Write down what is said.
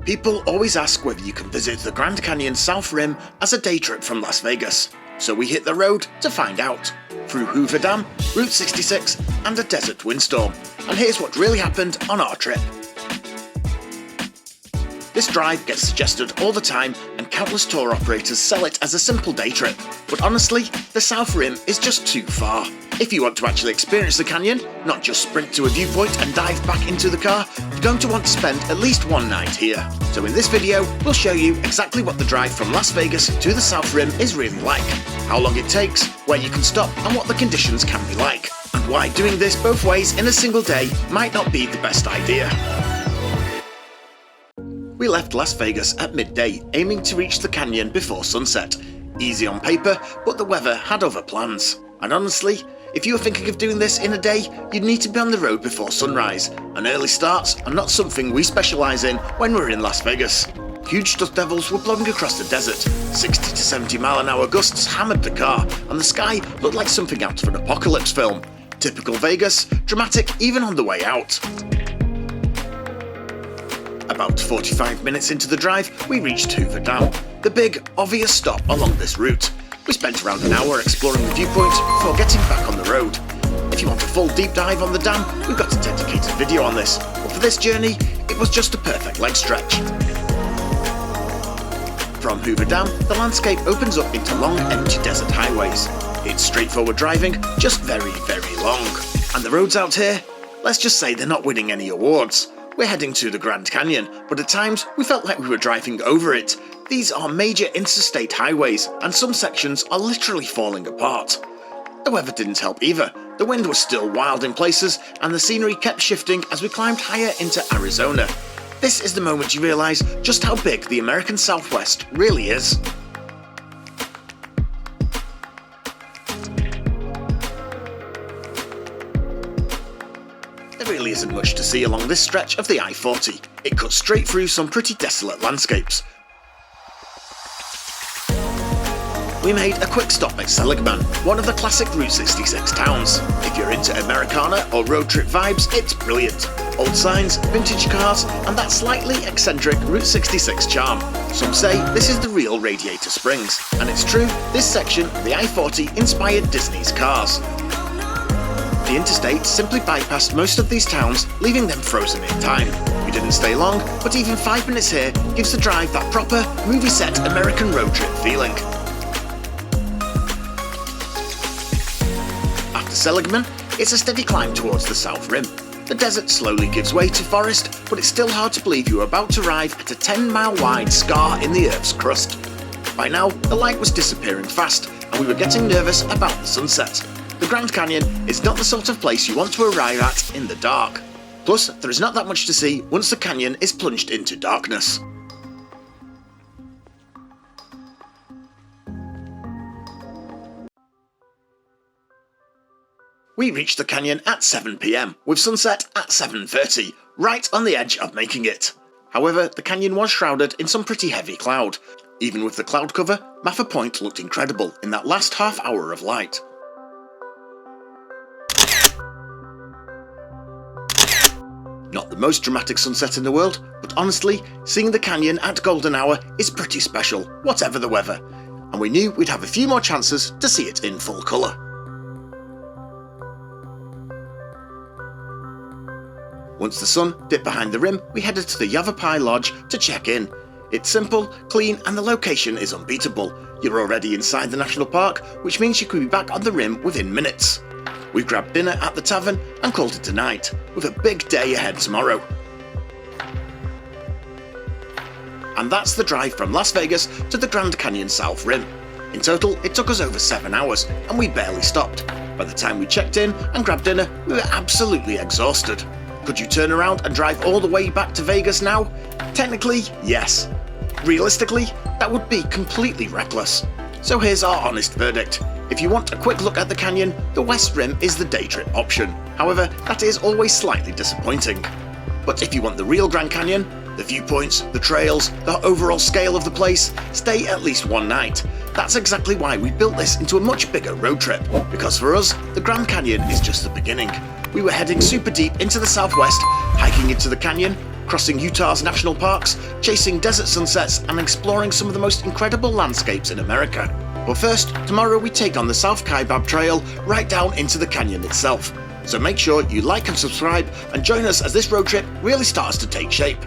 People always ask whether you can visit the Grand Canyon South Rim as a day trip from Las Vegas, so we hit the road to find out. Through Hoover Dam, Route 66 and a desert windstorm, and here's what really happened on our trip. This drive gets suggested all the time and countless tour operators sell it as a simple day trip, but honestly, the South Rim is just too far. If you want to actually experience the canyon, not just sprint to a viewpoint and dive back into the car, you're going to want to spend at least one night here. So in this video, we'll show you exactly what the drive from Las Vegas to the South Rim is really like, how long it takes, where you can stop and what the conditions can be like, and why doing this both ways in a single day might not be the best idea. We left Las Vegas at midday, aiming to reach the canyon before sunset. Easy on paper, but the weather had other plans. And honestly, if you were thinking of doing this in a day, you'd need to be on the road before sunrise, and early starts are not something we specialise in when we're in Las Vegas. Huge dust devils were blowing across the desert, 60 to 70 mile-an-hour gusts hammered the car, and the sky looked like something out of an apocalypse film. Typical Vegas, dramatic even on the way out. About 45 minutes into the drive, we reached Hoover Dam, the big, obvious stop along this route. We spent around an hour exploring the viewpoint before getting back on the road. If you want a full deep dive on the dam, we've got a dedicated video on this, but for this journey, it was just a perfect leg stretch. From Hoover Dam, the landscape opens up into long, empty desert highways. It's straightforward driving, just very, very long. And the roads out here, let's just say they're not winning any awards. We're heading to the Grand Canyon, but at times we felt like we were driving over it. These are major interstate highways, and some sections are literally falling apart. The weather didn't help either. The wind was still wild in places, and the scenery kept shifting as we climbed higher into Arizona. This is the moment you realise just how big the American Southwest really is. There really isn't much to see along this stretch of the I-40. It cuts straight through some pretty desolate landscapes. We made a quick stop at Seligman, one of the classic Route 66 towns. If you're into Americana or road trip vibes, it's brilliant. Old signs, vintage cars, and that slightly eccentric Route 66 charm. Some say this is the real Radiator Springs, and it's true, this section of the I-40 inspired Disney's Cars. The interstate simply bypassed most of these towns, leaving them frozen in time. We didn't stay long, but even 5 minutes here gives the drive that proper, movie-set American road trip feeling. After Seligman, it's a steady climb towards the South Rim. The desert slowly gives way to forest, but it's still hard to believe you are about to arrive at a 10-mile-wide scar in the Earth's crust. By now, the light was disappearing fast, and we were getting nervous about the sunset. The Grand Canyon is not the sort of place you want to arrive at in the dark. Plus, there is not that much to see once the canyon is plunged into darkness. We reached the canyon at 7 PM, with sunset at 7:30, right on the edge of making it. However, the canyon was shrouded in some pretty heavy cloud. Even with the cloud cover, Mather Point looked incredible in that last half hour of light. Not the most dramatic sunset in the world, but honestly, seeing the canyon at golden hour is pretty special, whatever the weather, and we knew we'd have a few more chances to see it in full colour. Once the sun dipped behind the rim, we headed to the Yavapai Lodge to check in. It's simple, clean, and the location is unbeatable. You're already inside the national park, which means you could be back on the rim within minutes. We grabbed dinner at the tavern and called it a night, with a big day ahead tomorrow. And that's the drive from Las Vegas to the Grand Canyon South Rim. In total, it took us over 7 hours, and we barely stopped. By the time we checked in and grabbed dinner, we were absolutely exhausted. Could you turn around and drive all the way back to Vegas now? Technically, yes. Realistically, that would be completely reckless. So here's our honest verdict. If you want a quick look at the canyon, the West Rim is the day trip option. However, that is always slightly disappointing. But if you want the real Grand Canyon, the viewpoints, the trails, the overall scale of the place, stay at least one night. That's exactly why we built this into a much bigger road trip, because for us, the Grand Canyon is just the beginning. We were heading super deep into the southwest, hiking into the canyon, crossing Utah's national parks, chasing desert sunsets, and exploring some of the most incredible landscapes in America. But first, tomorrow we take on the South Kaibab Trail right down into the canyon itself. So make sure you like and subscribe and join us as this road trip really starts to take shape.